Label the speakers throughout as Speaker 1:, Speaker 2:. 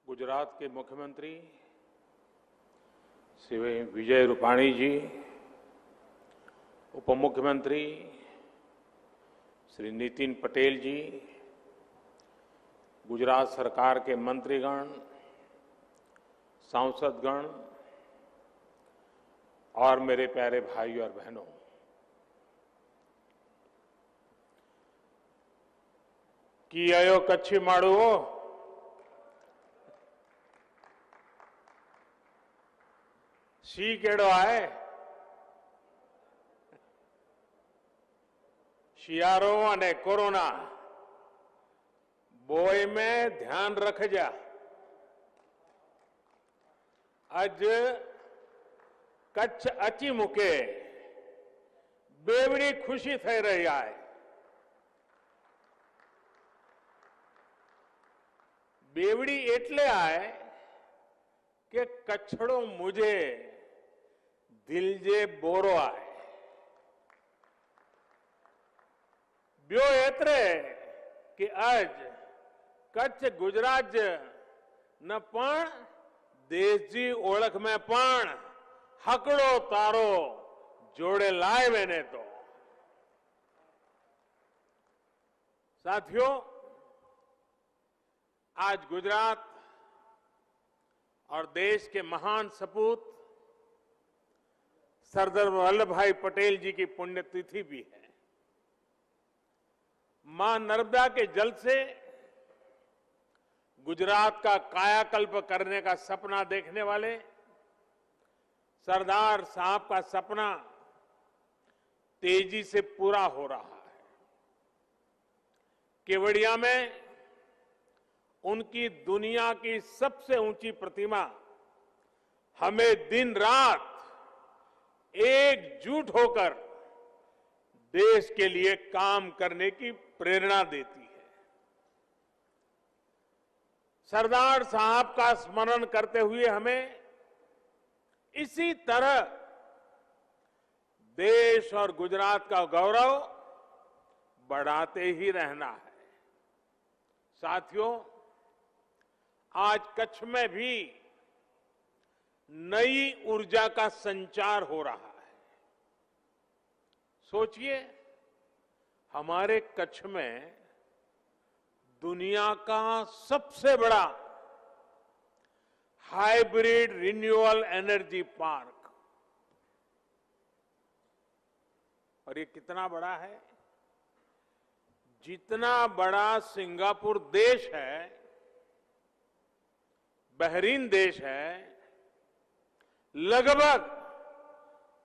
Speaker 1: गुजरात के मुख्यमंत्री श्री विजय रूपाणी जी, उप मुख्यमंत्री श्री नितिन पटेल जी, गुजरात सरकार के मंत्रीगण, सांसदगण और मेरे प्यारे भाइयों और बहनों, कियो कच्छी माड़ो शी केड़ो आए शियारो अने कोरोना बोय में ध्यान रखजा। आज कच्छ अची मुके बेवड़ी खुशी थई रही है। बेवड़ी एटले आए के कच्छड़ो मुझे दिल जे बोरो आए। ब्यो एतरे कि आज कच्छ गुजरात न पण देश जी ओळख में पण हकड़ो तारो जोड़े लाए मैंने तो। साथियों, आज गुजरात और देश के महान सपूत सरदार वल्लभ भाई पटेल जी की पुण्यतिथि भी है। मां नर्मदा के जल से गुजरात का कायाकल्प करने का सपना देखने वाले सरदार साहब का सपना तेजी से पूरा हो रहा है। केवड़िया में उनकी दुनिया की सबसे ऊंची प्रतिमा हमें दिन रात एकजुट होकर देश के लिए काम करने की प्रेरणा देती है। सरदार साहब का स्मरण करते हुए हमें इसी तरह देश और गुजरात का गौरव बढ़ाते ही रहना है। साथियों, आज कच्छ में भी नई ऊर्जा का संचार हो रहा है। सोचिए, हमारे कच्छ में दुनिया का सबसे बड़ा हाइब्रिड रिन्यूएबल एनर्जी पार्क, और ये कितना बड़ा है? जितना बड़ा सिंगापुर देश है, बहरीन देश है, लगभग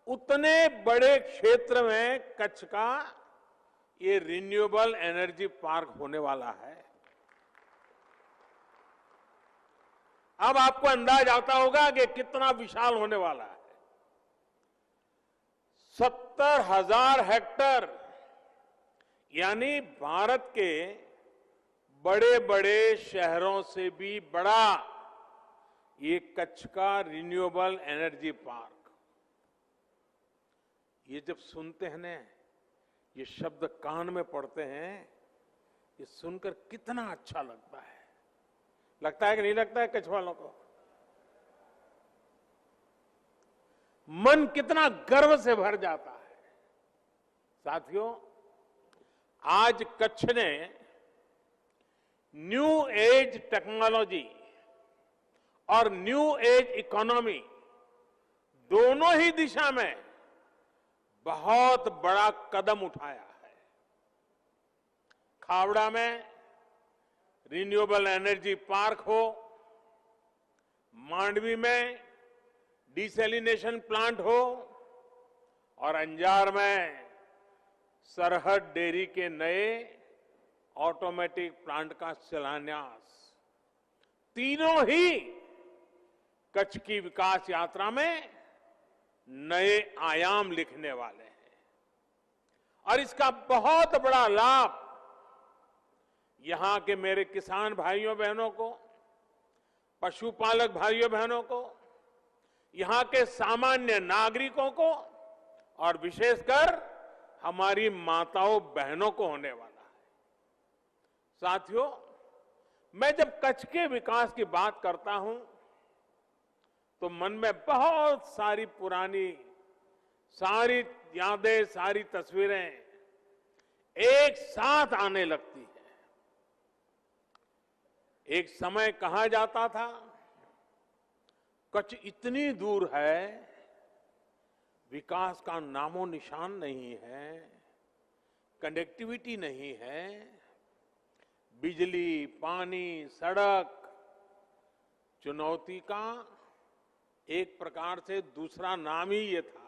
Speaker 1: उतने बड़े क्षेत्र में कच्छ का ये रिन्यूएबल एनर्जी पार्क होने वाला है। अब आपको अंदाज आता होगा कि कितना विशाल होने वाला है। 70,000 हेक्टेयर, यानी भारत के बड़े बड़े शहरों से भी बड़ा ये कच्छ का रिन्यूएबल एनर्जी पार्क। ये जब सुनते हैं ना, ये शब्द कान में पड़ते हैं, ये सुनकर कितना अच्छा लगता है। लगता है कि नहीं लगता है कच्छ वालों को? मन कितना गर्व से भर जाता है। साथियों, आज कच्छ ने न्यू एज टेक्नोलॉजी और न्यू एज इकोनॉमी दोनों ही दिशा में बहुत बड़ा कदम उठाया है। खावड़ा में रिन्यूएबल एनर्जी पार्क हो, मांडवी में डिसैलिनेशन प्लांट हो, और अंजार में सरहद डेयरी के नए ऑटोमेटिक प्लांट का शिलान्यास, तीनों ही कच्छ की विकास यात्रा में नए आयाम लिखने वाले हैं। और इसका बहुत बड़ा लाभ यहां के मेरे किसान भाइयों बहनों को, पशुपालक भाइयों बहनों को, यहां के सामान्य नागरिकों को और विशेषकर हमारी माताओं बहनों को होने वाला है। साथियों, मैं जब कच्छ के विकास की बात करता हूं तो मन में बहुत सारी पुरानी सारी यादें, सारी तस्वीरें एक साथ आने लगती है। एक समय कहा जाता था कच्छ इतनी दूर है, विकास का नामो निशान नहीं है, कनेक्टिविटी नहीं है, बिजली, पानी, सड़क चुनौती का एक प्रकार से दूसरा नाम ही ये था।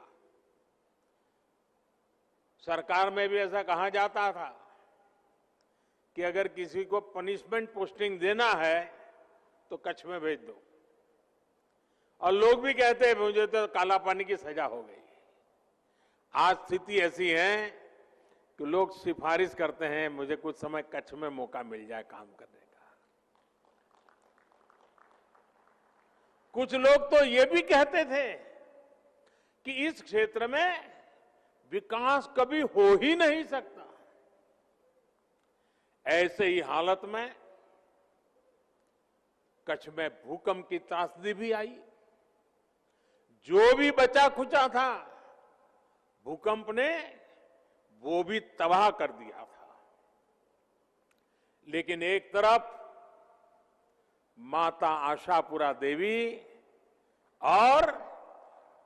Speaker 1: सरकार में भी ऐसा कहा जाता था कि अगर किसी को पनिशमेंट पोस्टिंग देना है तो कच्छ में भेज दो, और लोग भी कहते हैं मुझे तो काला पानी की सजा हो गई। आज स्थिति ऐसी है कि लोग सिफारिश करते हैं मुझे कुछ समय कच्छ में मौका मिल जाए काम करने का। कुछ लोग तो ये भी कहते थे कि इस क्षेत्र में विकास कभी हो ही नहीं सकता। ऐसे ही हालत में कच्छ में भूकंप की त्रासदी भी आई। जो भी बचा खुचा था भूकंप ने वो भी तबाह कर दिया था। लेकिन एक तरफ माता आशापुरा देवी और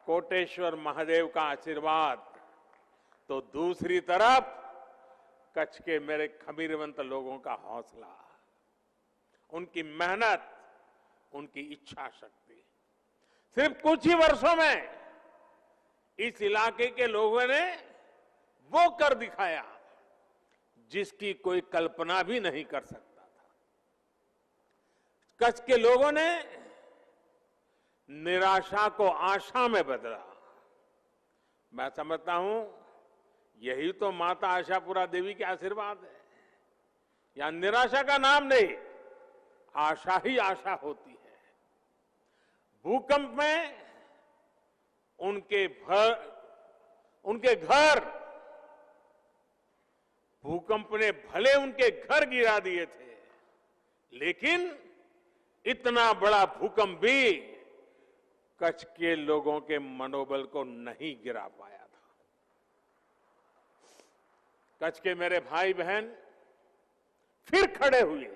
Speaker 1: कोटेश्वर महादेव का आशीर्वाद, तो दूसरी तरफ कच्छ के मेरे खमीरवंत लोगों का हौसला, उनकी मेहनत, उनकी इच्छा शक्ति। सिर्फ कुछ ही वर्षों में इस इलाके के लोगों ने वो कर दिखाया जिसकी कोई कल्पना भी नहीं कर सकता था। कच्छ के लोगों ने निराशा को आशा में बदला। मैं समझता हूं यही तो माता आशापुरा देवी के आशीर्वाद है। यहां निराशा का नाम नहीं, आशा ही आशा होती है। भूकंप में उनके घर भूकंप ने भले उनके घर गिरा दिए थे, लेकिन इतना बड़ा भूकंप भी कच्छ के लोगों के मनोबल को नहीं गिरा पाया था। कच्छ के मेरे भाई बहन फिर खड़े हुए,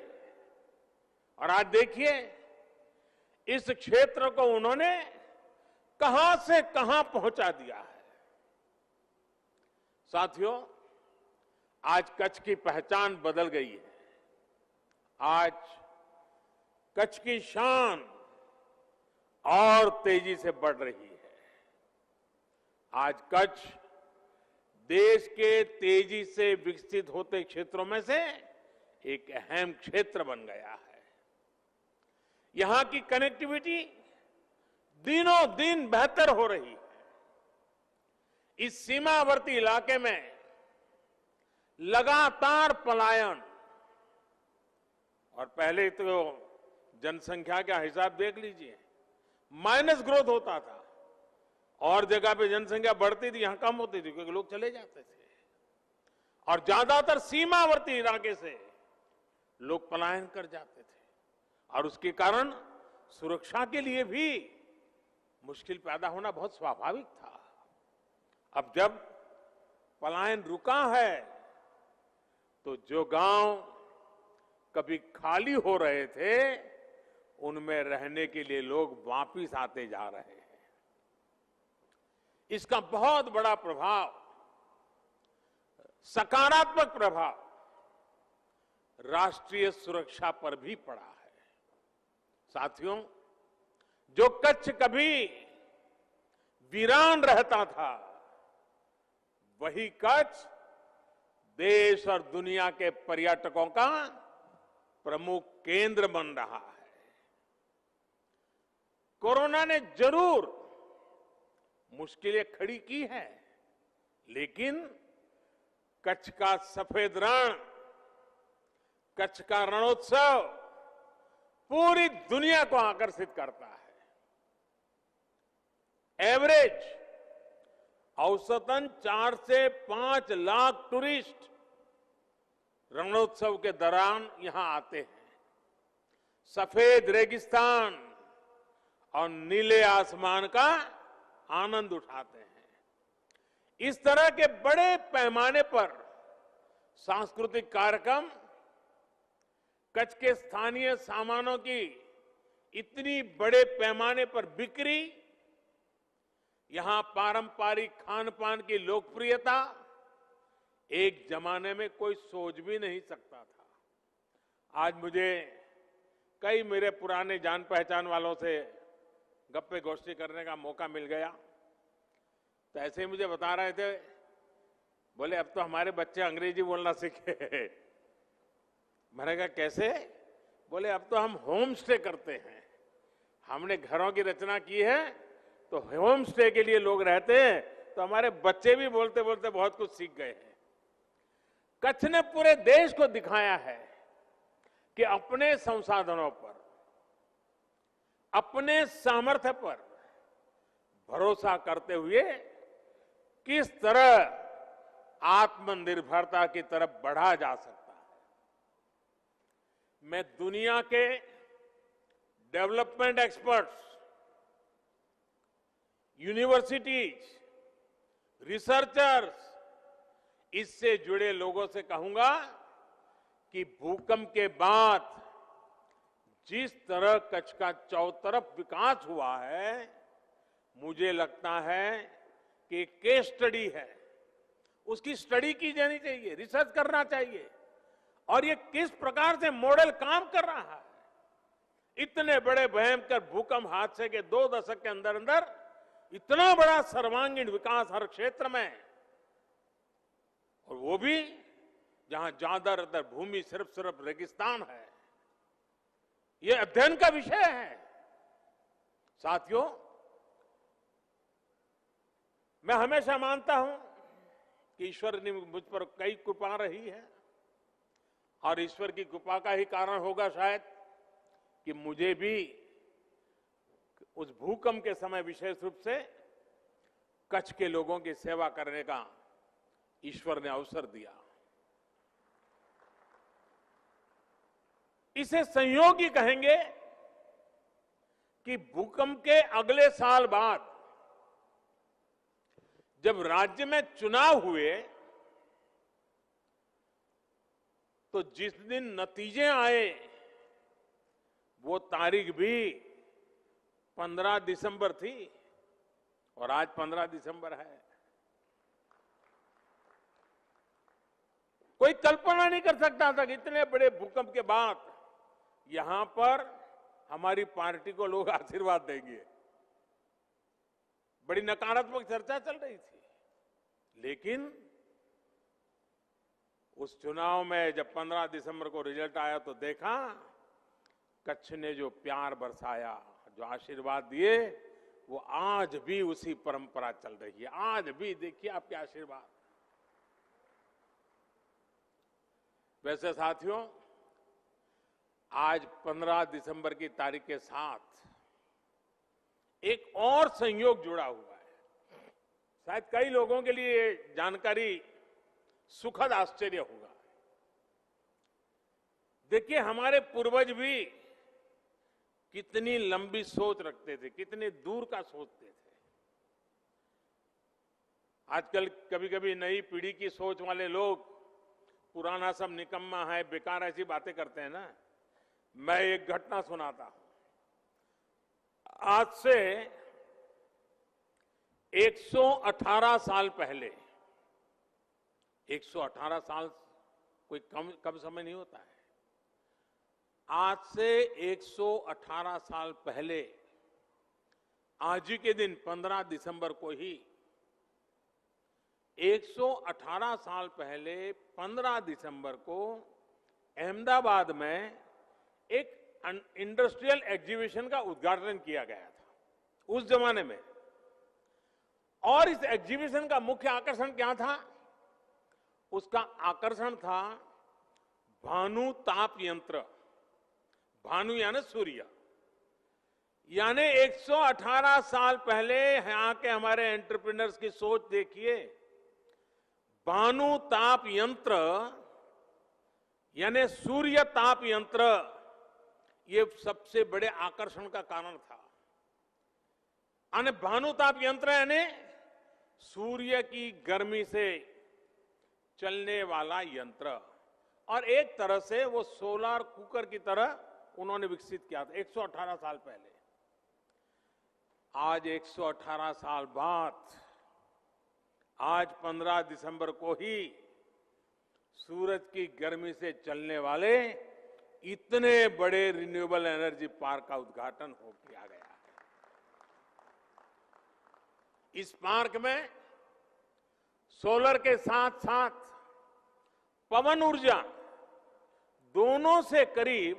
Speaker 1: और आज देखिए इस क्षेत्र को उन्होंने कहां से कहां पहुंचा दिया है। साथियों, आज कच्छ की पहचान बदल गई है। आज कच्छ की शान और तेजी से बढ़ रही है। आज कच्छ देश के तेजी से विकसित होते क्षेत्रों में से एक अहम क्षेत्र बन गया है। यहां की कनेक्टिविटी दिनों दिन बेहतर हो रही है। इस सीमावर्ती इलाके में लगातार पलायन, और पहले तो जनसंख्या का हिसाब देख लीजिए, माइनस ग्रोथ होता था, और जगह पे जनसंख्या बढ़ती थी, यहां कम होती थी क्योंकि लोग चले जाते थे। और ज्यादातर सीमावर्ती इलाके से लोग पलायन कर जाते थे, और उसके कारण सुरक्षा के लिए भी मुश्किल पैदा होना बहुत स्वाभाविक था। अब जब पलायन रुका है तो जो गांव कभी खाली हो रहे थे उनमें रहने के लिए लोग वापिस आते जा रहे हैं। इसका बहुत बड़ा प्रभाव, सकारात्मक प्रभाव राष्ट्रीय सुरक्षा पर भी पड़ा है। साथियों, जो कच्छ कभी वीरान रहता था, वही कच्छ देश और दुनिया के पर्यटकों का प्रमुख केंद्र बन रहा है। कोरोना ने जरूर मुश्किलें खड़ी की है, लेकिन कच्छ का सफेद रण, कच्छ का रणोत्सव पूरी दुनिया को आकर्षित करता है। एवरेज औसतन 4 से 5 लाख टूरिस्ट रणोत्सव के दौरान यहां आते हैं। सफेद रेगिस्तान और नीले आसमान का आनंद उठाते हैं। इस तरह के बड़े पैमाने पर सांस्कृतिक कार्यक्रम, कच्छ के स्थानीय सामानों की इतनी बड़े पैमाने पर बिक्री, यहां पारंपरिक खान पान की लोकप्रियता एक जमाने में कोई सोच भी नहीं सकता था। आज मुझे कई मेरे पुराने जान पहचान वालों से गप्पे गोष्ठी करने का मौका मिल गया, तो ऐसे ही मुझे बता रहे थे, बोले अब तो हमारे बच्चे अंग्रेजी बोलना सीखे। मैंने कहा कैसे? बोले अब तो हम होम स्टे करते हैं, हमने घरों की रचना की है तो होम स्टे के लिए लोग रहते हैं, तो हमारे बच्चे भी बोलते बोलते बहुत कुछ सीख गए हैं। कच्छ ने पूरे देश को दिखाया है कि अपने संसाधनों पर, अपने सामर्थ्य पर भरोसा करते हुए किस तरह आत्मनिर्भरता की तरफ बढ़ा जा सकता है। मैं दुनिया के डेवलपमेंट एक्सपर्ट्स, यूनिवर्सिटीज, रिसर्चर्स, इससे जुड़े लोगों से कहूंगा कि भूकंप के बाद जिस तरह कच्छ का चौतरफ विकास हुआ है, मुझे लगता है कि केस स्टडी है, उसकी स्टडी की जानी चाहिए, रिसर्च करना चाहिए, और ये किस प्रकार से मॉडल काम कर रहा है। इतने बड़े भयंकर भूकंप हादसे के 2 दशक के अंदर अंदर इतना बड़ा सर्वांगीण विकास हर क्षेत्र में, और वो भी जहां ज्यादातर भूमि सिर्फ रेगिस्तान है, ये अध्ययन का विषय है। साथियों, मैं हमेशा मानता हूं कि ईश्वर ने मुझ पर कई कृपा रही है, और ईश्वर की कृपा का ही कारण होगा शायद कि मुझे भी उस भूकंप के समय विशेष रूप से कच्छ के लोगों की सेवा करने का ईश्वर ने अवसर दिया। इसे संयोग ही कहेंगे कि भूकंप के अगले साल बाद जब राज्य में चुनाव हुए, तो जिस दिन नतीजे आए वो तारीख भी 15 दिसंबर थी, और आज 15 दिसंबर है। कोई कल्पना नहीं कर सकता था कि इतने बड़े भूकंप के बाद यहां पर हमारी पार्टी को लोग आशीर्वाद देंगे। बड़ी नकारात्मक चर्चा चल रही थी, लेकिन उस चुनाव में जब 15 दिसंबर को रिजल्ट आया तो देखा कच्छ ने जो प्यार बरसाया, जो आशीर्वाद दिए, वो आज भी उसी परंपरा चल रही है। आज भी देखिए आपके आशीर्वाद। वैसे साथियों, आज 15 दिसंबर की तारीख के साथ एक और संयोग जुड़ा हुआ है। शायद कई लोगों के लिए जानकारी सुखद आश्चर्य होगा। देखिए, हमारे पूर्वज भी कितनी लंबी सोच रखते थे, कितने दूर का सोचते थे। आजकल कभी कभी नई पीढ़ी की सोच वाले लोग पुराना सब निकम्मा है, बेकार, ऐसी बातें करते हैं ना। मैं एक घटना सुनाता हूं। आज से 118 साल पहले, 118 साल कोई कम समय नहीं होता है। आज से 118 साल पहले, आज ही के दिन 15 दिसंबर को ही, 118 साल पहले 15 दिसंबर को अहमदाबाद में एक इंडस्ट्रियल एग्जीबिशन का उद्घाटन किया गया था उस जमाने में। और इस एग्जीबिशन का मुख्य आकर्षण क्या था? उसका आकर्षण था भानु ताप यंत्र। भानु यानी सूर्य, यानी 118 साल पहले यहां के हमारे एंटरप्रेन्योर्स की सोच देखिए। भानु ताप यंत्र यानी सूर्य ताप यंत्र, ये सबसे बड़े आकर्षण का कारण था। यानी भानुताप यंत्र यानी सूर्य की गर्मी से चलने वाला यंत्र, और एक तरह से वो सोलर कुकर की तरह उन्होंने विकसित किया था 118 साल पहले। आज 118 साल बाद आज 15 दिसंबर को ही सूरज की गर्मी से चलने वाले इतने बड़े रिन्यूएबल एनर्जी पार्क का उद्घाटन हो किया गया है। इस पार्क में सोलर के साथ साथ पवन ऊर्जा दोनों से करीब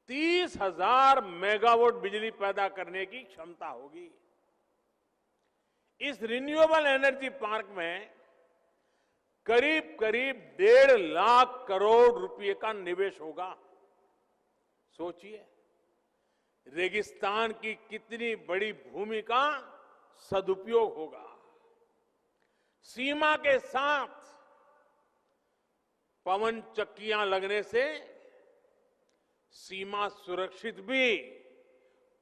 Speaker 1: 30,000 मेगावाट बिजली पैदा करने की क्षमता होगी। इस रिन्यूएबल एनर्जी पार्क में करीब करीब 1.5 लाख करोड़ रुपए का निवेश होगा। सोचिए, रेगिस्तान की कितनी बड़ी भूमि का सदुपयोग होगा। सीमा के साथ पवन चक्कियां लगने से सीमा सुरक्षित भी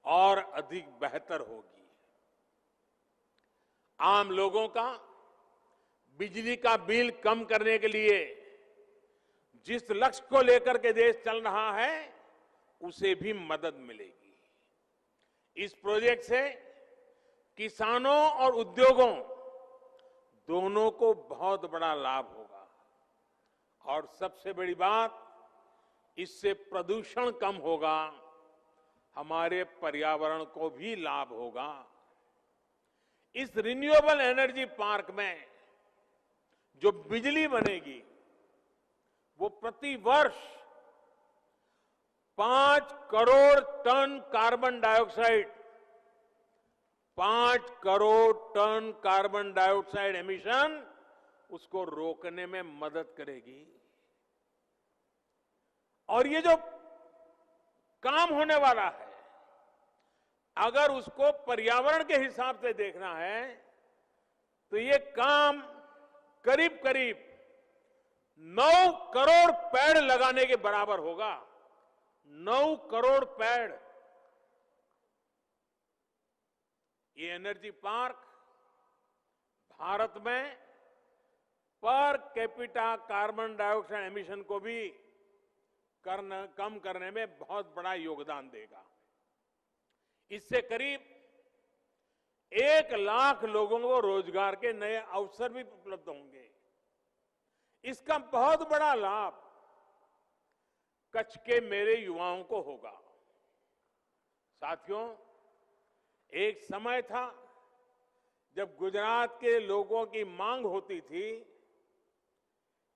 Speaker 1: और अधिक बेहतर होगी। आम लोगों का बिजली का बिल कम करने के लिए जिस लक्ष्य को लेकर के देश चल रहा है, उसे भी मदद मिलेगी। इस प्रोजेक्ट से किसानों और उद्योगों दोनों को बहुत बड़ा लाभ होगा, और सबसे बड़ी बात, इससे प्रदूषण कम होगा, हमारे पर्यावरण को भी लाभ होगा। इस रिन्यूएबल एनर्जी पार्क में जो बिजली बनेगी वो प्रति वर्ष 5 crore ton carbon dioxide 5 crore ton carbon dioxide emission उसको रोकने में मदद करेगी। और ये जो काम होने वाला है, अगर उसको पर्यावरण के हिसाब से देखना है तो ये काम करीब करीब 9 करोड़ पेड़ लगाने के बराबर होगा। 9 करोड़ पेड़। ये एनर्जी पार्क भारत में per capita carbon dioxide emission को भी कम करने में बहुत बड़ा योगदान देगा। इससे करीब 1 लाख लोगों को रोजगार के नए अवसर भी उपलब्ध होंगे। इसका बहुत बड़ा लाभ कच्छ के मेरे युवाओं को होगा। साथियों, एक समय था जब गुजरात के लोगों की मांग होती थी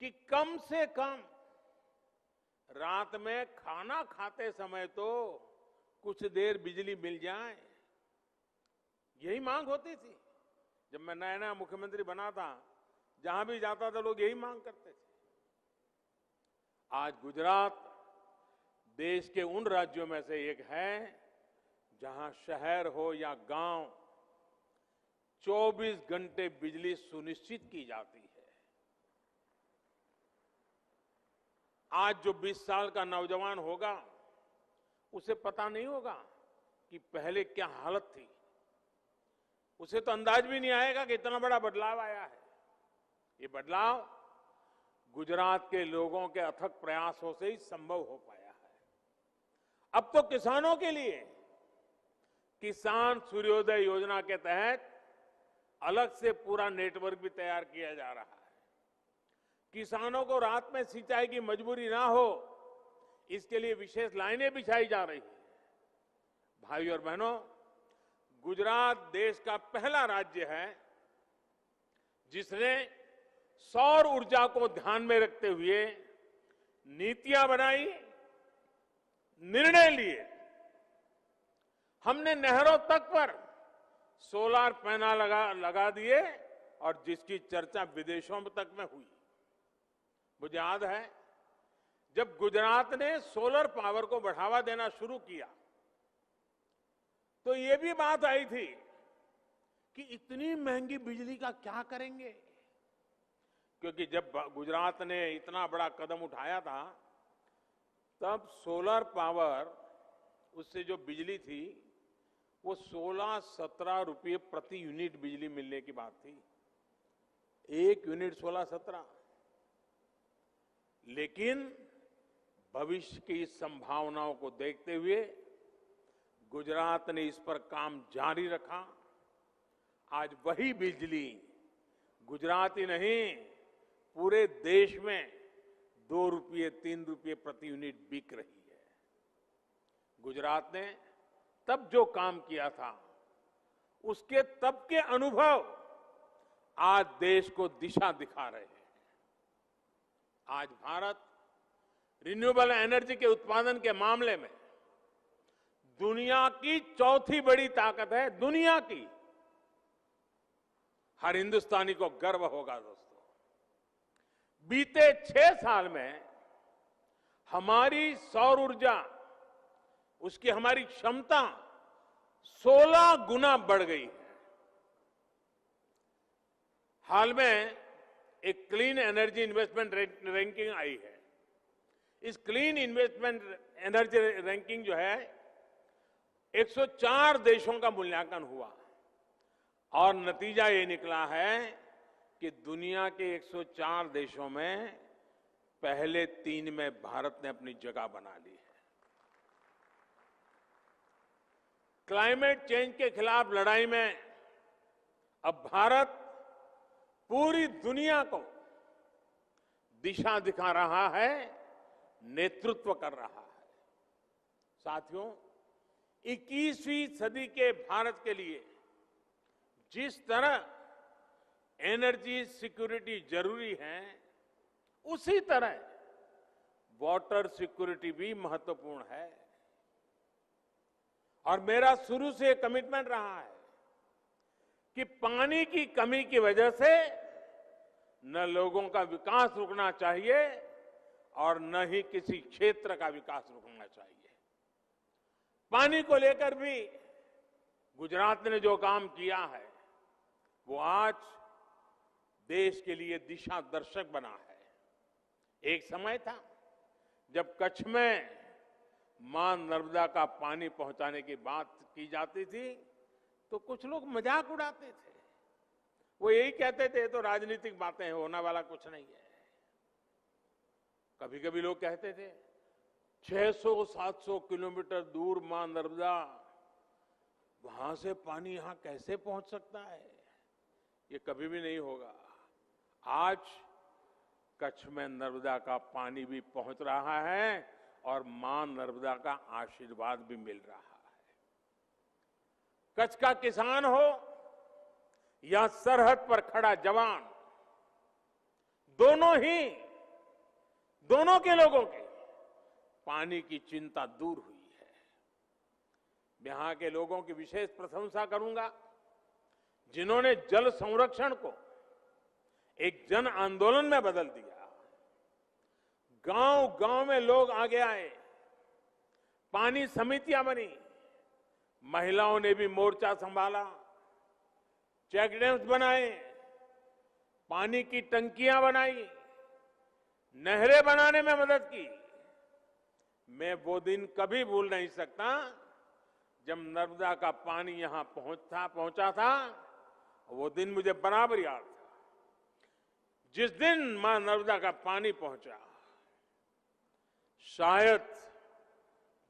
Speaker 1: कि कम से कम रात में खाना खाते समय तो कुछ देर बिजली मिल जाए, यही मांग होती थी। जब मैं नया नया मुख्यमंत्री बना था, जहां भी जाता था लोग यही मांग करते थे। आज गुजरात देश के उन राज्यों में से एक है जहां शहर हो या गांव 24 घंटे बिजली सुनिश्चित की जाती है। आज जो 20 साल का नौजवान होगा उसे पता नहीं होगा कि पहले क्या हालत थी। उसे तो अंदाज भी नहीं आएगा कि इतना बड़ा बदलाव आया है। ये बदलाव गुजरात के लोगों के अथक प्रयासों से ही संभव हो पाया है। अब तो किसानों के लिए किसान सूर्योदय योजना के तहत अलग से पूरा नेटवर्क भी तैयार किया जा रहा है। किसानों को रात में सिंचाई की मजबूरी ना हो, इसके लिए विशेष लाइनें बिछाई जा रही है। भाइयों और बहनों, गुजरात देश का पहला राज्य है जिसने सौर ऊर्जा को ध्यान में रखते हुए नीतियां बनाई, निर्णय लिए। हमने नहरों तक पर सोलर पैनल लगा दिए और जिसकी चर्चा विदेशों तक में हुई। मुझे याद है जब गुजरात ने सोलर पावर को बढ़ावा देना शुरू किया तो ये भी बात आई थी कि इतनी महंगी बिजली का क्या करेंगे, क्योंकि जब गुजरात ने इतना बड़ा कदम उठाया था तब सोलर पावर, उससे जो बिजली थी वो 16-17 रुपये प्रति यूनिट बिजली मिलने की बात थी। 1 यूनिट 16-17। लेकिन भविष्य की संभावनाओं को देखते हुए गुजरात ने इस पर काम जारी रखा। आज वही बिजली गुजरात ही नहीं, पूरे देश में 2 रुपये 3 रुपये प्रति यूनिट बिक रही है। गुजरात ने तब जो काम किया था, उसके तब के अनुभव आज देश को दिशा दिखा रहे हैं। आज भारत रिन्यूएबल एनर्जी के उत्पादन के मामले में दुनिया की चौथी बड़ी ताकत है, दुनिया की। हर हिंदुस्तानी को गर्व होगा दोस्तों। बीते 6 साल में हमारी सौर ऊर्जा, उसकी हमारी क्षमता 16 गुना बढ़ गई है। हाल में एक क्लीन एनर्जी इन्वेस्टमेंट रैंकिंग आई है। इस क्लीन इन्वेस्टमेंट एनर्जी रैंकिंग जो है 104 देशों का मूल्यांकन हुआ और नतीजा ये निकला है कि दुनिया के 104 देशों में पहले 3 में भारत ने अपनी जगह बना ली है। क्लाइमेट चेंज के खिलाफ लड़ाई में अब भारत पूरी दुनिया को दिशा दिखा रहा है, नेतृत्व कर रहा है। साथियों, 21वीं सदी के भारत के लिए जिस तरह एनर्जी सिक्योरिटी जरूरी है, उसी तरह वाटर सिक्योरिटी भी महत्वपूर्ण है। और मेरा शुरू से कमिटमेंट रहा है कि पानी की कमी की वजह से न लोगों का विकास रुकना चाहिए और न ही किसी क्षेत्र का विकास रुकना चाहिए। पानी को लेकर भी गुजरात ने जो काम किया है, वो आज देश के लिए दिशा दर्शक बना है। एक समय था जब कच्छ में मां नर्मदा का पानी पहुंचाने की बात की जाती थी तो कुछ लोग मजाक उड़ाते थे। वो यही कहते थे तो राजनीतिक बातें हैं, होने वाला कुछ नहीं है। कभी कभी लोग कहते थे 600-700 किलोमीटर दूर मां नर्मदा, वहां से पानी यहां कैसे पहुंच सकता है? ये कभी भी नहीं होगा। आज कच्छ में नर्मदा का पानी भी पहुंच रहा है और मां नर्मदा का आशीर्वाद भी मिल रहा है। कच्छ का किसान हो या सरहद पर खड़ा जवान, दोनों के लोगों के पानी की चिंता दूर हुई है। यहां के लोगों की विशेष प्रशंसा करूंगा जिन्होंने जल संरक्षण को एक जन आंदोलन में बदल दिया। गांव-गांव में लोग आगे आए, पानी समितियां बनी, महिलाओं ने भी मोर्चा संभाला, चेक डैम्स बनाए, पानी की टंकियां बनाई, नहरें बनाने में मदद की। मैं वो दिन कभी भूल नहीं सकता जब नर्मदा का पानी यहां पहुंचा था। वो दिन मुझे बराबर याद था। जिस दिन मां नर्मदा का पानी पहुंचा, शायद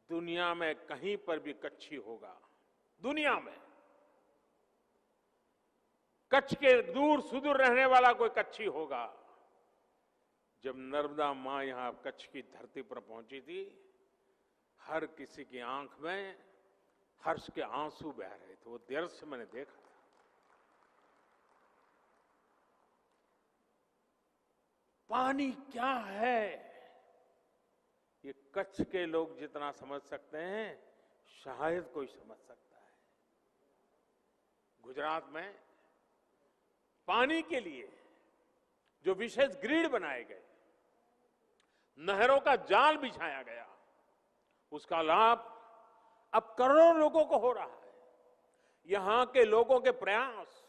Speaker 1: दुनिया में कहीं पर भी कच्छी होगा, दुनिया में कच्छ के दूर सुदूर रहने वाला कोई कच्छी होगा। जब नर्मदा मां यहां कच्छ की धरती पर पहुंची थी, हर किसी की आंख में हर्ष के आंसू बह रहे थे। वो दृश्य मैंने देखा था। पानी क्या है, ये कच्छ के लोग जितना समझ सकते हैं, शायद कोई समझ सकता है। गुजरात में पानी के लिए जो विशेष ग्रिड बनाए गए, नहरों का जाल बिछाया गया, उसका लाभ अब करोड़ों लोगों को हो रहा है। यहां के लोगों के प्रयास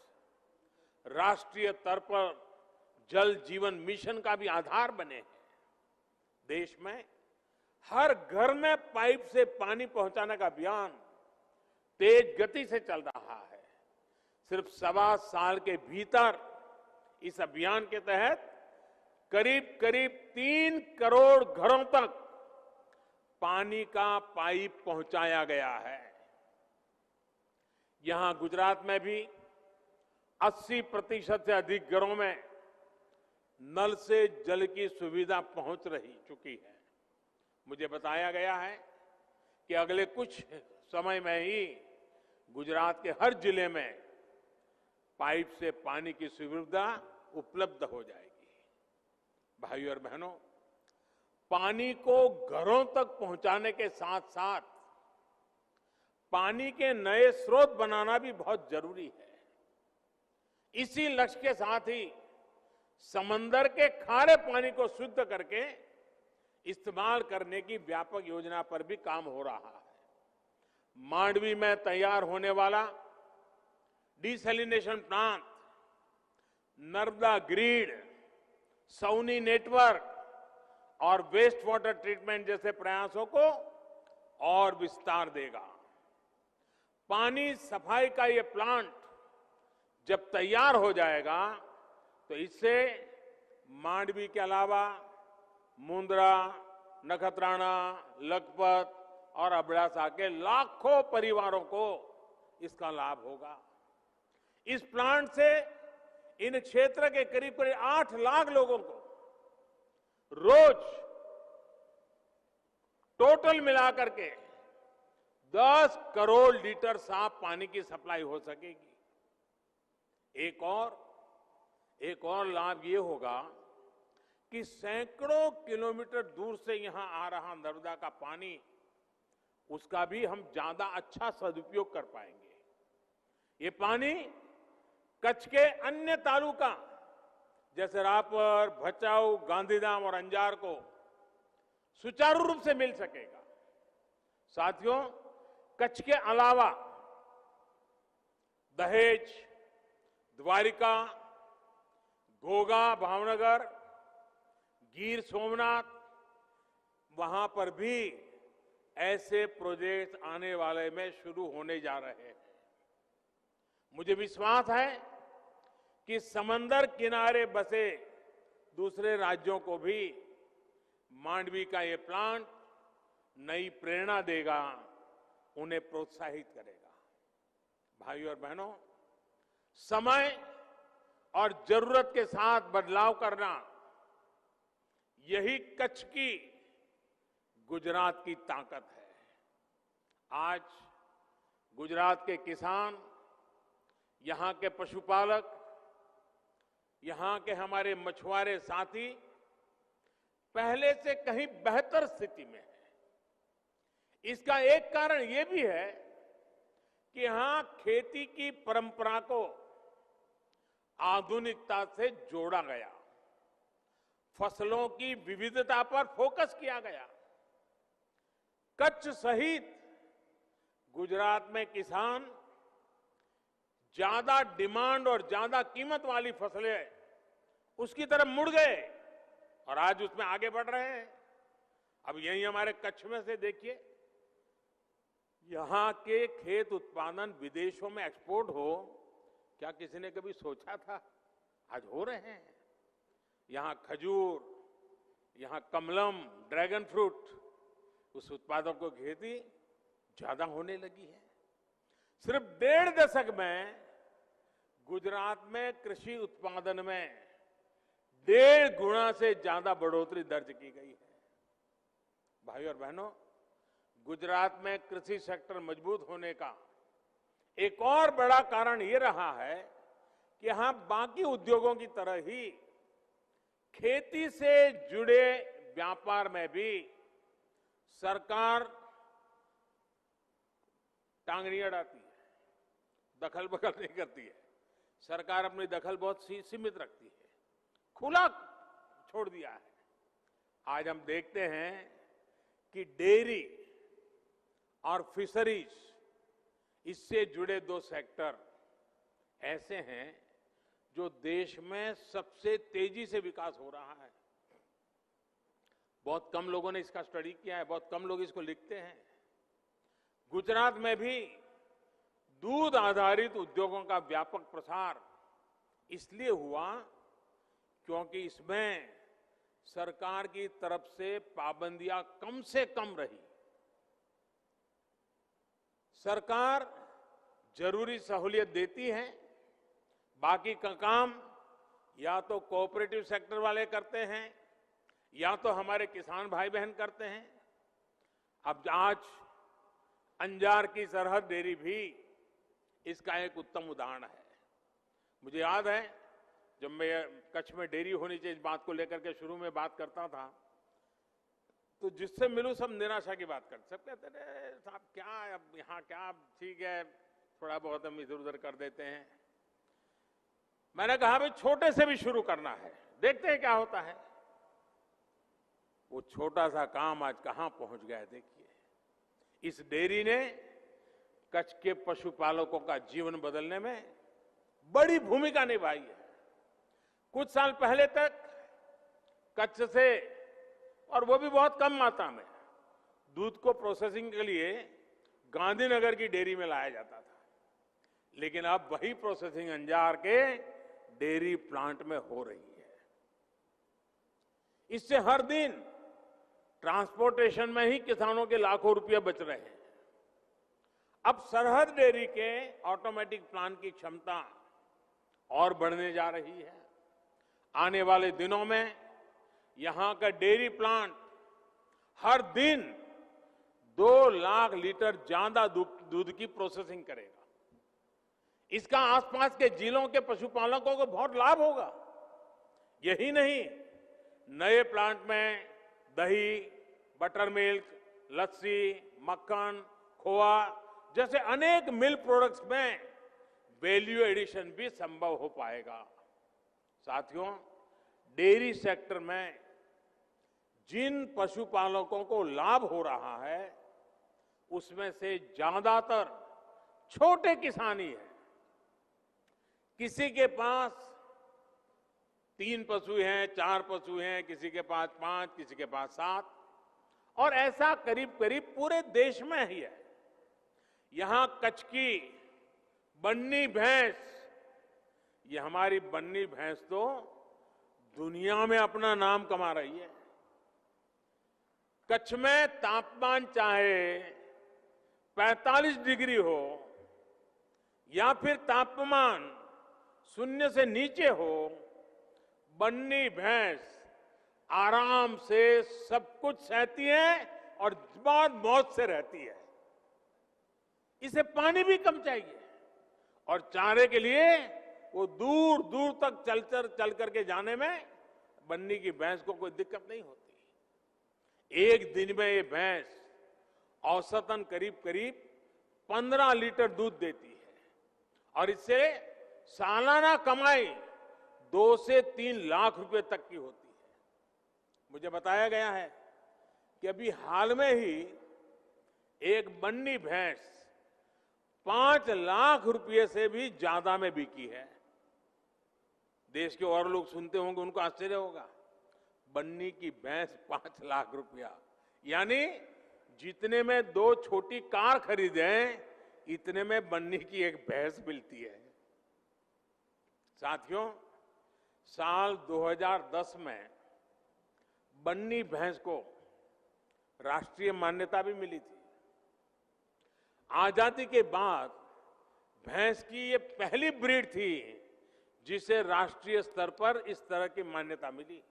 Speaker 1: राष्ट्रीय स्तर पर जल जीवन मिशन का भी आधार बने हैं। देश में हर घर में पाइप से पानी पहुंचाने का अभियान तेज गति से चल रहा है। सिर्फ 1.25 साल के भीतर इस अभियान के तहत करीब करीब 3 करोड़ घरों तक पानी का पाइप पहुंचाया गया है। यहां गुजरात में भी 80% से अधिक घरों में नल से जल की सुविधा पहुंच चुकी है। मुझे बताया गया है कि अगले कुछ समय में ही गुजरात के हर जिले में पाइप से पानी की सुविधा उपलब्ध हो जाएगी। भाइयों और बहनों, पानी को घरों तक पहुंचाने के साथ साथ पानी के नए स्रोत बनाना भी बहुत जरूरी है। इसी लक्ष्य के साथ ही समंदर के खारे पानी को शुद्ध करके इस्तेमाल करने की व्यापक योजना पर भी काम हो रहा है। मांडवी में तैयार होने वाला desalination plant, Narmada grid, SAUNI network और वेस्ट वाटर ट्रीटमेंट जैसे प्रयासों को और विस्तार देगा। पानी सफाई का ये प्लांट जब तैयार हो जाएगा तो इससे मांडवी के अलावा मुंद्रा, नखत्राना, लखपत और अबड़ासा के लाखों परिवारों को इसका लाभ होगा। इस प्लांट से इन क्षेत्र के करीब करीब 8 लाख लोगों को रोज टोटल मिलाकर के 10 करोड़ लीटर साफ पानी की सप्लाई हो सकेगी। एक और लाभ ये होगा कि सैकड़ों किलोमीटर दूर से यहां आ रहा नर्मदा का पानी, उसका भी हम ज्यादा अच्छा सदुपयोग कर पाएंगे। ये पानी कच्छ के अन्य तालुका जैसे रापर, भचाऊ, गांधीधाम और अंजार को सुचारू रूप से मिल सकेगा। साथियों, कच्छ के अलावा दहेज, द्वारिका, घोघा, भावनगर, गिर सोमनाथ, वहां पर भी ऐसे प्रोजेक्ट आने वाले में शुरू होने जा रहे हैं। मुझे विश्वास है कि समंदर किनारे बसे दूसरे राज्यों को भी मांडवी का ये प्लांट नई प्रेरणा देगा, उन्हें प्रोत्साहित करेगा। भाइयों और बहनों, समय और जरूरत के साथ बदलाव करना, यही कच्छ की, गुजरात की ताकत है। आज गुजरात के किसान, यहां के पशुपालक, यहां के हमारे मछुआरे साथी पहले से कहीं बेहतर स्थिति में है। इसका एक कारण यह भी है कि यहां खेती की परंपरा को आधुनिकता से जोड़ा गया, फसलों की विविधता पर फोकस किया गया। कच्छ सहित गुजरात में किसान ज्यादा डिमांड और ज्यादा कीमत वाली फसलें उसकी तरफ मुड़ गए और आज उसमें आगे बढ़ रहे हैं। अब यही हमारे कच्छ में से देखिए, यहां के खेत उत्पादन विदेशों में एक्सपोर्ट हो, क्या किसी ने कभी सोचा था? आज हो रहे हैं। यहां खजूर, यहां कमलम, ड्रैगन फ्रूट, उस उत्पादों को खेती ज्यादा होने लगी है। सिर्फ 1.5 दशक में गुजरात में कृषि उत्पादन में 1.5 गुना से ज्यादा बढ़ोतरी दर्ज की गई है। भाइयों और बहनों, गुजरात में कृषि सेक्टर मजबूत होने का एक और बड़ा कारण यह रहा है कि यहां बाकी उद्योगों की तरह ही खेती से जुड़े व्यापार में भी सरकार टांगनी अड़ाती है, दखल बखल नहीं करती है। सरकार अपनी दखल बहुत सीमित रखती है, खुला छोड़ दिया है। आज हम देखते हैं कि डेयरी और फिशरीज, इससे जुड़े 2 सेक्टर ऐसे हैं जो देश में सबसे तेजी से विकास हो रहा है। बहुत कम लोगों ने इसका स्टडी किया है, बहुत कम लोग इसको लिखते हैं। गुजरात में भी दूध आधारित उद्योगों का व्यापक प्रसार इसलिए हुआ क्योंकि इसमें सरकार की तरफ से पाबंदियां कम से कम रही। सरकार जरूरी सहूलियत देती है, बाकी का काम या तो कोऑपरेटिव सेक्टर वाले करते हैं या तो हमारे किसान भाई बहन करते हैं। अब आज अंजार की सरहद डेयरी भी इसका एक उत्तम उदाहरण है। मुझे याद है जब मैं कच्छ में डेयरी होनी चाहिए इस बात को लेकर के शुरू में बात करता था, तो जिससे मिलूं सब निराशा की बात करते, सब कहते थे साहब क्या अब यहाँ क्या, ठीक है थोड़ा बहुत हम इधर उधर कर देते हैं। मैंने कहा भाई छोटे से भी शुरू करना है, देखते हैं क्या होता है। वो छोटा सा काम आज कहां पहुंच गया है देखिए। इस डेयरी ने कच्छ के पशुपालकों का जीवन बदलने में बड़ी भूमिका निभाई है। कुछ साल पहले तक कच्छ से, और वो भी बहुत कम मात्रा में, दूध को प्रोसेसिंग के लिए गांधीनगर की डेयरी में लाया जाता था, लेकिन अब वही प्रोसेसिंग अंजार के डेयरी प्लांट में हो रही है। इससे हर दिन ट्रांसपोर्टेशन में ही किसानों के लाखों रुपए बच रहे हैं। अब सरहद डेयरी के ऑटोमेटिक प्लांट की क्षमता और बढ़ने जा रही है। आने वाले दिनों में यहां का डेयरी प्लांट हर दिन 2 लाख लीटर ज्यादा दूध की प्रोसेसिंग करेगा। इसका आसपास के जिलों के पशुपालकों को बहुत लाभ होगा। यही नहीं, नए प्लांट में दही, बटर मिल्क, लस्सी, मक्खन, खोआ जैसे अनेक मिल्क प्रोडक्ट्स में वैल्यू एडिशन भी संभव हो पाएगा। साथियों, डेयरी सेक्टर में जिन पशुपालकों को लाभ हो रहा है उसमें से ज्यादातर छोटे किसान ही है। किसी के पास 3 पशु हैं, 4 पशु हैं, किसी के पास 5, किसी के पास 7, और ऐसा करीब करीब पूरे देश में ही है। यहां कच्छ की बन्नी भैंस, ये हमारी बन्नी भैंस तो दुनिया में अपना नाम कमा रही है। कच्छ में तापमान चाहे 45 डिग्री हो या फिर तापमान 0 से नीचे हो, बन्नी भैंस आराम से सब कुछ सहती है और बहुत मौज से रहती है। इसे पानी भी कम चाहिए और चारे के लिए वो दूर दूर तक चल करके जाने में बन्नी की भैंस को कोई दिक्कत नहीं होती। एक दिन में ये भैंस औसतन करीब करीब 15 लीटर दूध देती है और इससे सालाना कमाई 2 से 3 लाख रुपए तक की होती है। मुझे बताया गया है कि अभी हाल में ही एक बन्नी भैंस 5 लाख रुपए से भी ज्यादा में बिकी है। देश के और लोग सुनते होंगे, उनको आश्चर्य होगा, बन्नी की भैंस 5 लाख रुपया, यानी जितने में 2 छोटी कार खरीदे इतने में बन्नी की एक भैंस मिलती है। साथियों, साल 2010 में बन्नी भैंस को राष्ट्रीय मान्यता भी मिली थी। आजादी के बाद भैंस की ये पहली ब्रीड थी जिसे राष्ट्रीय स्तर पर इस तरह की मान्यता मिली।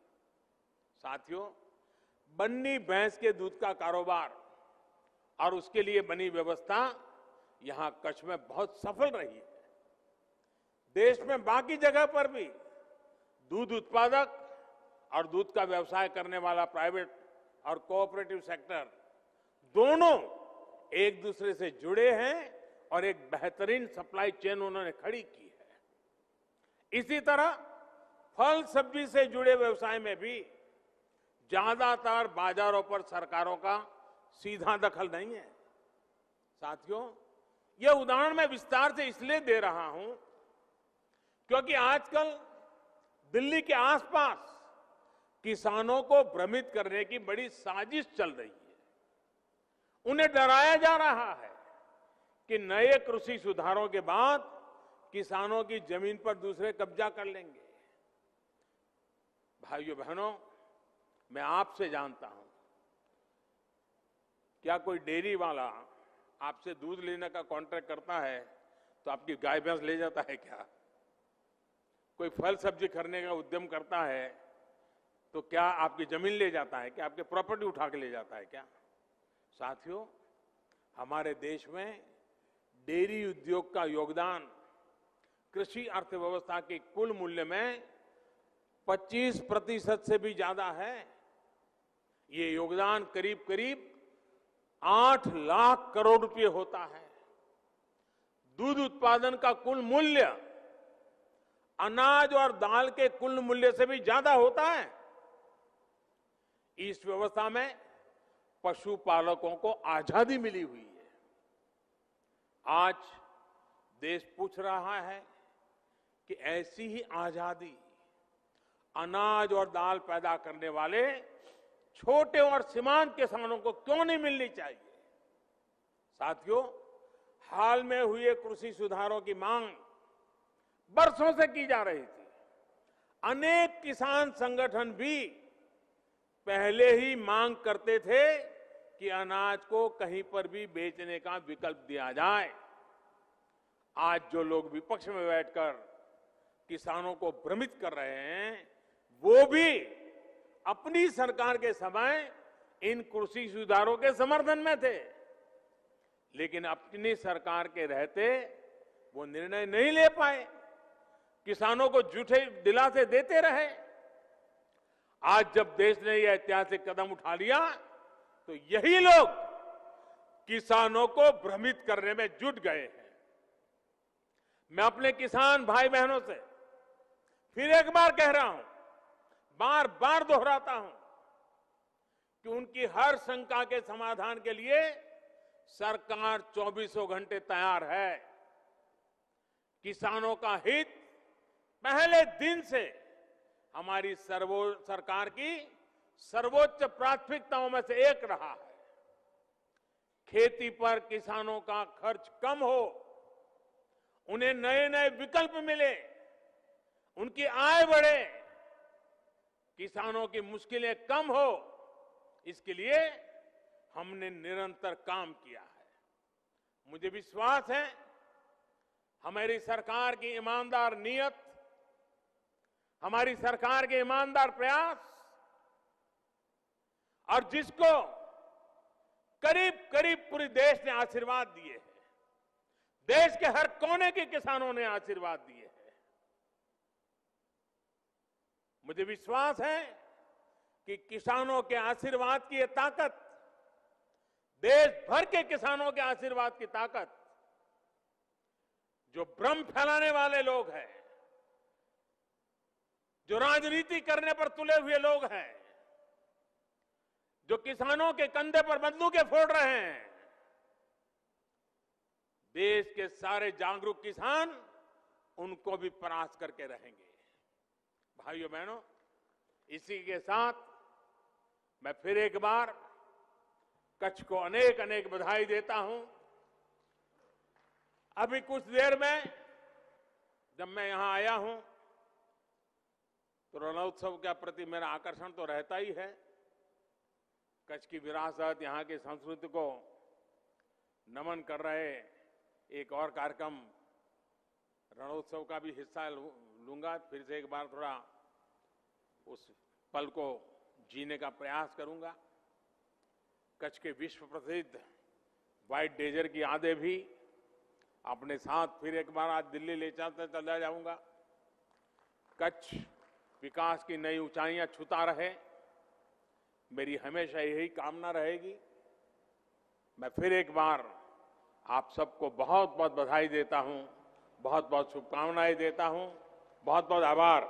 Speaker 1: साथियों, बन्नी भैंस के दूध का कारोबार और उसके लिए बनी व्यवस्था यहां कच्छ में बहुत सफल रही है। देश में बाकी जगह पर भी दूध उत्पादक और दूध का व्यवसाय करने वाला प्राइवेट और कोऑपरेटिव सेक्टर दोनों एक दूसरे से जुड़े हैं और एक बेहतरीन सप्लाई चेन उन्होंने खड़ी की है। इसी तरह फल सब्जी से जुड़े व्यवसाय में भी ज्यादातर बाजारों पर सरकारों का सीधा दखल नहीं है। साथियों, यह उदाहरण मैं विस्तार से इसलिए दे रहा हूं क्योंकि आजकल दिल्ली के आसपास किसानों को भ्रमित करने की बड़ी साजिश चल रही है। उन्हें डराया जा रहा है कि नए कृषि सुधारों के बाद किसानों की जमीन पर दूसरे कब्जा कर लेंगे। भाइयों बहनों, मैं आपसे जानता हूं, क्या कोई डेयरी वाला आपसे दूध लेने का कॉन्ट्रैक्ट करता है तो आपकी गाय भैंस ले जाता है क्या? कोई फल सब्जी खरीदने का उद्यम करता है तो क्या आपकी जमीन ले जाता है? क्या आपके प्रॉपर्टी उठा के ले जाता है क्या? साथियों, हमारे देश में डेयरी उद्योग का योगदान कृषि अर्थव्यवस्था के कुल मूल्य में 25% से भी ज्यादा है। ये योगदान करीब करीब 8 लाख करोड़ रुपए होता है। दूध उत्पादन का कुल मूल्य अनाज और दाल के कुल मूल्य से भी ज्यादा होता है। इस व्यवस्था में पशुपालकों को आजादी मिली हुई है। आज देश पूछ रहा है कि ऐसी ही आजादी अनाज और दाल पैदा करने वाले छोटे और सीमांत किसानों को क्यों नहीं मिलनी चाहिए? साथियों, हाल में हुए कृषि सुधारों की मांग बरसों से की जा रही थी। अनेक किसान संगठन भी पहले ही मांग करते थे कि अनाज को कहीं पर भी बेचने का विकल्प दिया जाए। आज जो लोग विपक्ष में बैठकर किसानों को भ्रमित कर रहे हैं, वो भी अपनी सरकार के समय इन कृषि सुधारों के समर्थन में थे, लेकिन अपनी सरकार के रहते वो निर्णय नहीं ले पाए, किसानों को झूठे दिलासे देते रहे। आज जब देश ने यह ऐतिहासिक कदम उठा लिया तो यही लोग किसानों को भ्रमित करने में जुट गए हैं। मैं अपने किसान भाई बहनों से फिर एक बार कह रहा हूं, बार बार दोहराता हूं कि उनकी हर शंका के समाधान के लिए सरकार 24 घंटे तैयार है। किसानों का हित पहले दिन से हमारी सरकार की सर्वोच्च प्राथमिकताओं में से एक रहा है। खेती पर किसानों का खर्च कम हो, उन्हें नए नए विकल्प मिले, उनकी आय बढ़े, किसानों की मुश्किलें कम हो, इसके लिए हमने निरंतर काम किया है। मुझे विश्वास है हमारी सरकार की ईमानदार नीयत, हमारी सरकार के ईमानदार प्रयास और जिसको करीब करीब पूरे देश ने आशीर्वाद दिए हैं, देश के हर कोने के किसानों ने आशीर्वाद दिए हैं, मुझे विश्वास है कि किसानों के आशीर्वाद की ये ताकत, देश भर के किसानों के आशीर्वाद की ताकत, जो भ्रम फैलाने वाले लोग हैं, जो राजनीति करने पर तुले हुए लोग हैं, जो किसानों के कंधे पर बंदूकें फोड़ रहे हैं, देश के सारे जागरूक किसान उनको भी परास्त करके रहेंगे। भाइयों बहनों, इसी के साथ मैं फिर एक बार कच्छ को अनेक अनेक बधाई देता हूं। अभी कुछ देर में जब मैं यहां आया हूं तो रणोत्सव के प्रति मेरा आकर्षण तो रहता ही है। कच्छ की विरासत, यहां की संस्कृति को नमन कर रहे एक और कार्यक्रम रणोत्सव का भी हिस्सा लूंगा। फिर से एक बार थोड़ा उस पल को जीने का प्रयास करूंगा। कच्छ के विश्व प्रसिद्ध व्हाइट डेजर की यादें भी अपने साथ फिर एक बार आज दिल्ली ले चलते चला जाऊंगा। कच्छ विकास की नई ऊंचाइयां छूता रहे, मेरी हमेशा यही कामना रहेगी। मैं फिर एक बार आप सबको बहुत बहुत बधाई देता हूं, बहुत बहुत शुभकामनाएं देता हूं, बहुत बहुत आभार।